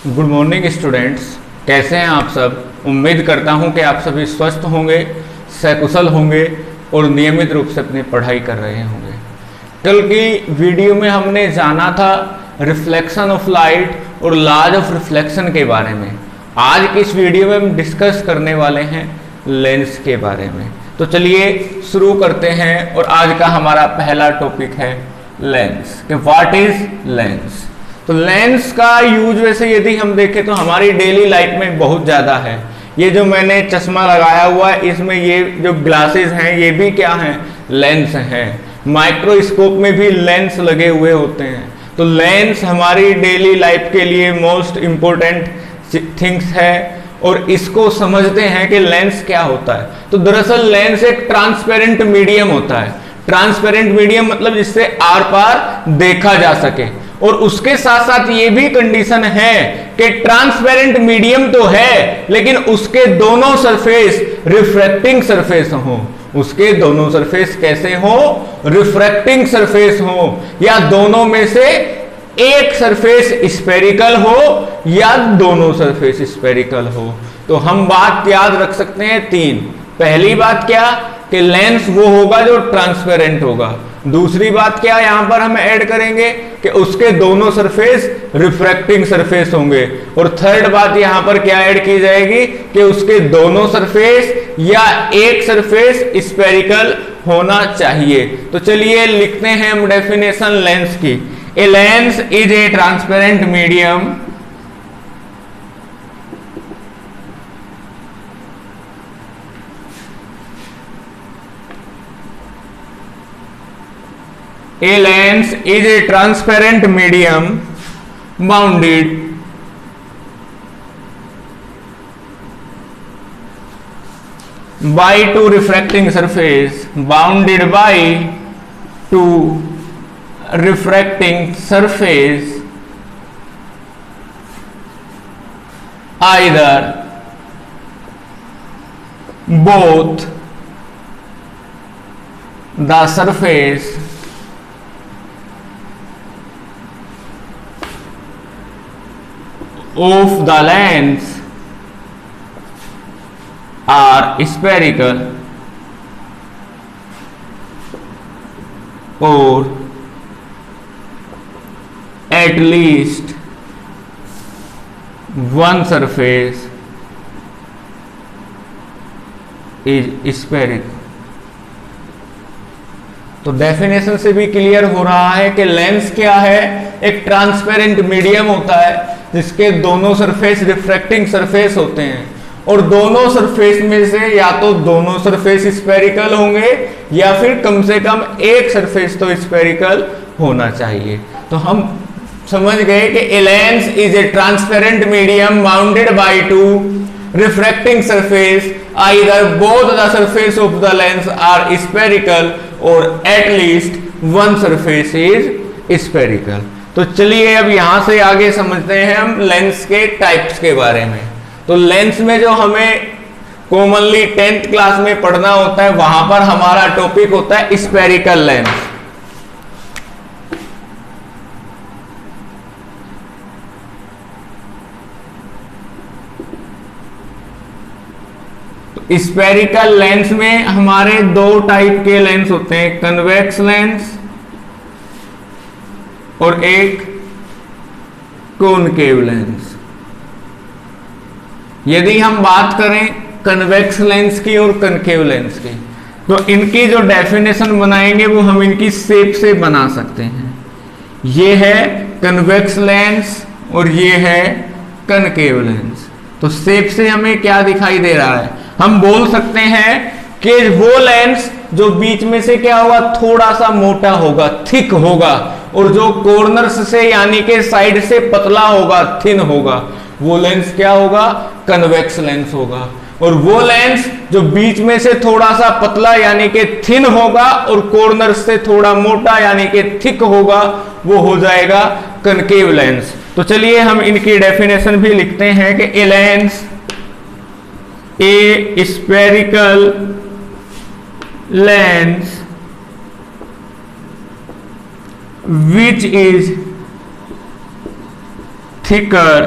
Good morning students, कैसे हैं आप सब। उम्मीद करता हूं कि आप सभी स्वस्थ होंगे, सकुशल होंगे और नियमित रूप से अपनी पढ़ाई कर रहे होंगे। कल की वीडियो में हमने जाना था रिफ्लेक्शन ऑफ लाइट और लॉज ऑफ रिफ्लेक्शन के बारे में। आज की इस वीडियो में हम डिस्कस करने वाले हैं लेंस के बारे में। तो चलिए शुरू करते हैं और आज का हमारा पहला टॉपिक है लेंस कि व्हाट इज लेंस। तो लेंस का यूज वैसे यदि हम देखें तो हमारी डेली लाइफ में बहुत ज़्यादा है। ये जो मैंने चश्मा लगाया हुआ है इसमें ये जो ग्लासेस हैं ये भी क्या हैं, लेंस हैं। माइक्रोस्कोप में भी लेंस लगे हुए होते हैं। तो लेंस हमारी डेली लाइफ के लिए मोस्ट इम्पोर्टेंट थिंग्स है और इसको समझते हैं कि लेंस क्या होता है। तो दरअसल लेंस एक ट्रांसपेरेंट मीडियम होता है। ट्रांसपेरेंट मीडियम मतलब जिससे आर पार देखा जा सके। और उसके साथ साथ ये भी कंडीशन है कि ट्रांसपेरेंट मीडियम तो है लेकिन उसके दोनों सरफेस रिफ्रैक्टिंग सरफेस हो। उसके दोनों सरफेस कैसे हो, रिफ्रैक्टिंग सरफेस हो, या दोनों में से एक सरफेस स्फेरिकल हो या दोनों सरफेस स्फेरिकल हो। तो हम बात याद रख सकते हैं तीन। पहली बात क्या कि लेंस वो होगा जो ट्रांसपेरेंट होगा। दूसरी बात क्या यहां पर हम ऐड करेंगे कि उसके दोनों सरफेस रिफ्रैक्टिंग सरफेस होंगे। और थर्ड बात यहां पर क्या ऐड की जाएगी कि उसके दोनों सरफेस या एक सरफेस स्फेरिकल होना चाहिए। तो चलिए लिखते हैं हम डेफिनेशन लेंस की। ए lens is a transparent medium A lens is a transparent medium bounded by two refracting surface, bounded by two refracting surface, either both the surface of the lens are spherical or at least one surface is spherical। तो definition से भी clear हो रहा है कि lens क्या है, एक ट्रांसपेरेंट मीडियम होता है जिसके दोनों सरफेस रिफ्रैक्टिंग सरफेस होते हैं और दोनों सरफेस में से या तो दोनों सरफेस स्फेरिकल होंगे या फिर कम से कम एक सरफेस तो स्फेरिकल होना चाहिए। तो हम समझ गए कि a lens is a transparent medium bounded by two refracting surface, either both the surface of the lens are spherical और at least one surface is spherical. तो चलिए अब यहां से आगे समझते हैं हम लेंस के टाइप्स के बारे में। तो लेंस में जो हमें कॉमनली 10th क्लास में पढ़ना होता है वहां पर हमारा टॉपिक होता है स्फेरिकल लेंस। तो स्फेरिकल लेंस में हमारे दो टाइप के लेंस होते हैं, कन्वेक्स लेंस और एक कॉनकेव लेंस। यदि हम बात करें कन्वेक्स लेंस की और कनकेव लेंस की तो इनकी जो डेफिनेशन बनाएंगे वो हम इनकी शेप से बना सकते हैं। ये है कन्वेक्स लेंस और ये है कनकेव लेंस। तो शेप से हमें क्या दिखाई दे रहा है, हम बोल सकते हैं कि वो लेंस जो बीच में से क्या होगा, थोड़ा सा मोटा होगा, थिक होगा, और जो कॉर्नर्स से यानी कि साइड से पतला होगा, थिन होगा, वो लेंस क्या होगा, कन्वेक्स लेंस होगा। और वो लेंस जो बीच में से थोड़ा सा पतला यानी कि थिन होगा और कॉर्नर से थोड़ा मोटा यानी कि थिक होगा, वो हो जाएगा कनकेव लेंस। तो चलिए हम इनकी डेफिनेशन भी लिखते हैं कि a lens A spherical lens which is thicker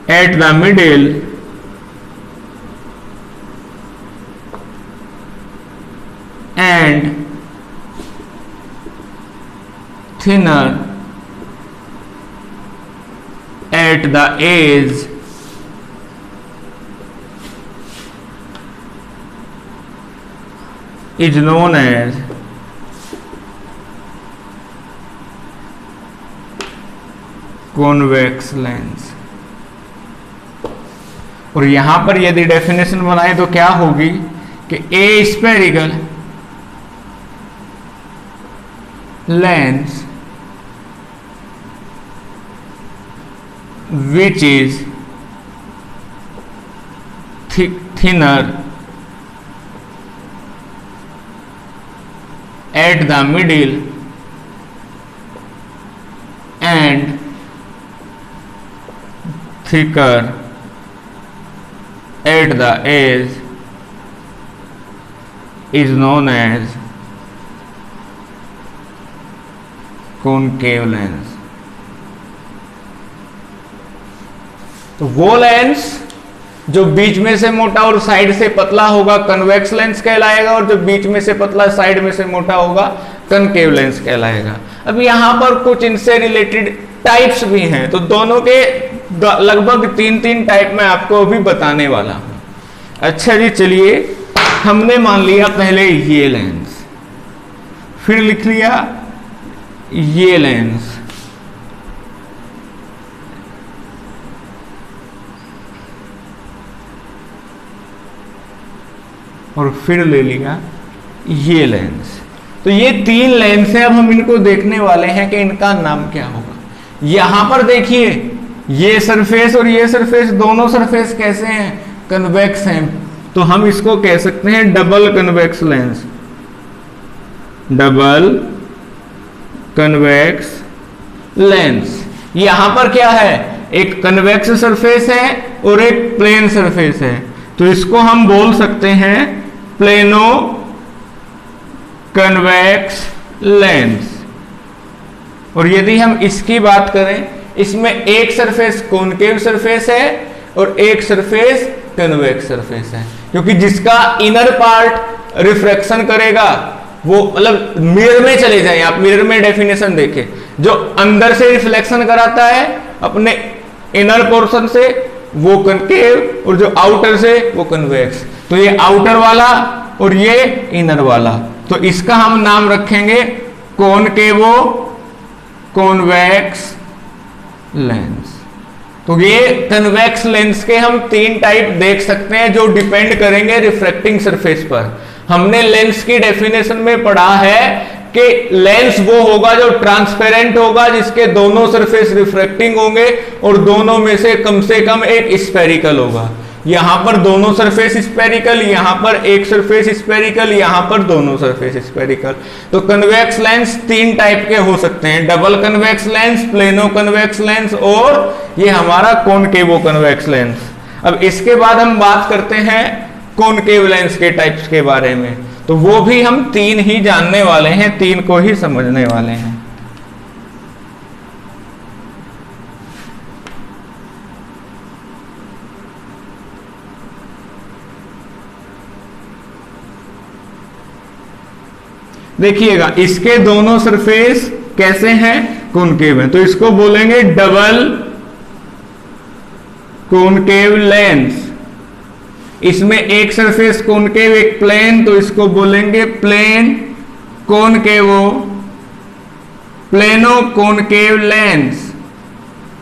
at the middle and thinner at the edge is known as convex lens। और यहां पर यदि डेफिनेशन बनाए तो क्या होगी कि ए spherical lens which is thinner at the middle and thicker at the edge is known as concave lens। तो वो लेंस जो बीच में से मोटा और साइड से पतला होगा कन्वेक्स लेंस कहलाएगा, और जो बीच में से पतला साइड में से मोटा होगा कनकेव लेंस कहलाएगा। अब यहां पर कुछ इनसे रिलेटेड टाइप्स भी हैं, तो दोनों के लगभग 3 टाइप मैं आपको अभी बताने वाला हूं। अच्छा जी, चलिए, हमने मान लिया पहले ये लेंस, फिर लिख लिया ये लेंस, और फिर ले लिया ये लेंस। तो ये 3 लेंस है। अब हम इनको देखने वाले हैं कि इनका नाम क्या होगा। यहां पर देखिए, ये सरफेस और ये सरफेस, दोनों सरफेस कैसे हैं? कन्वेक्स हैं। तो हम इसको कह सकते हैं double convex lens, double convex lens. यहां पर क्या है? एक कन्वेक्स सरफेस है और एक प्लेन सरफेस है, तो इसको हम बोल सकते हैं प्लेनो कन्वेक्स लेंस। और यदि हम इसकी बात करें, इसमें एक सरफेस कॉनकेव सरफेस है और एक सरफेस कन्वेक्स सरफेस है, क्योंकि जिसका इनर पार्ट रिफ्रैक्शन करेगा वो, मतलब मिरर में चले जाएं आप, मिरर में डेफिनेशन देखें, जो अंदर से रिफ्लेक्शन कराता है अपने इनर पोर्शन से वो कनकेव, और जो आउटर से वो कन्वेक्स। तो ये आउटर वाला और ये इनर वाला, तो इसका हम नाम रखेंगे कॉनकेवो कॉन्वेक्स लेंस। तो ये कन्वेक्स लेंस के हम 3 टाइप देख सकते हैं जो डिपेंड करेंगे रिफ्रैक्टिंग सरफेस पर। हमने लेंस की डेफिनेशन में पढ़ा है कि लेंस वो होगा जो ट्रांसपेरेंट होगा, जिसके दोनों सरफेस रिफ्रैक्टिंग होंगे और दोनों में से कम एक स्फेरिकल होगा। यहां पर दोनों सरफेस स्फेरिकल, यहां पर एक सरफेस स्फेरिकल, यहां पर दोनों सरफेस स्फेरिकल। तो कन्वेक्स लेंस 3 टाइप के हो सकते हैं, double convex lens, plano convex lens, और ये हमारा कॉनकेवो कन्वेक्स लेंस। अब इसके बाद हम बात करते हैं कॉनकेव लेंस के टाइप्स के बारे में, तो वो भी हम 3 ही जानने वाले हैं, 3 को ही समझने वाले हैं। देखिएगा, इसके दोनों सरफेस कैसे हैं? कॉनकेव हैं, तो इसको बोलेंगे डबल कॉनकेव लेंस। इसमें एक सरफेस कॉनकेव एक प्लेन, तो इसको बोलेंगे plane concavo plano concave lens.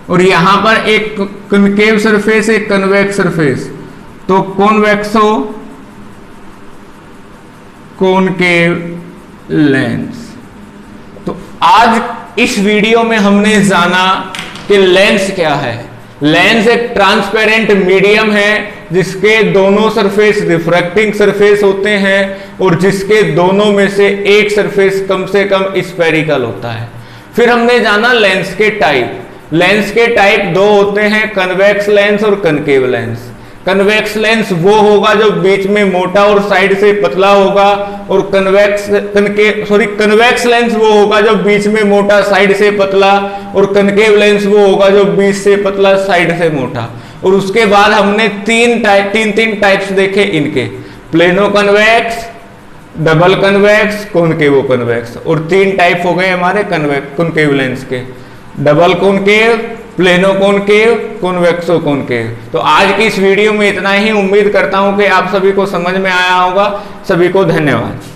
और यहां पर एक कॉनकेव सरफेस एक कन्वेक्स सरफेस, तो कॉन्वेक्सो कॉनकेव लेंस। तो आज इस वीडियो में हमने जाना कि लेंस क्या है। लेंस एक ट्रांसपेरेंट मीडियम है जिसके दोनों सरफेस रिफ्रैक्टिंग सरफेस होते हैं और जिसके दोनों में से एक सरफेस कम से कम स्फेरिकल होता है। फिर हमने जाना लेंस के टाइप। लेंस के टाइप 2 होते हैं, कन्वेक्स लेंस और कनकेव लेंस। कन्वेक्स लेंस वो होगा जो बीच में मोटा और साइड से पतला होगा, और कन्वेक्स लेंस वो होगा जो बीच में मोटा साइड से पतला, और कनकेव लेंस वो होगा जो बीच से पतला साइड से मोटा। और उसके बाद हमने तीन टाइप्स देखे इनके, plano convex, double convex, concave convex, और 3 टाइप हो गए हमारे कॉनकेव लेंस के, double concave, plano concave, कॉन्वेक्सो concave. तो आज की इस वीडियो में इतना ही। उम्मीद करता हूं कि आप सभी को समझ में आया होगा। सभी को धन्यवाद।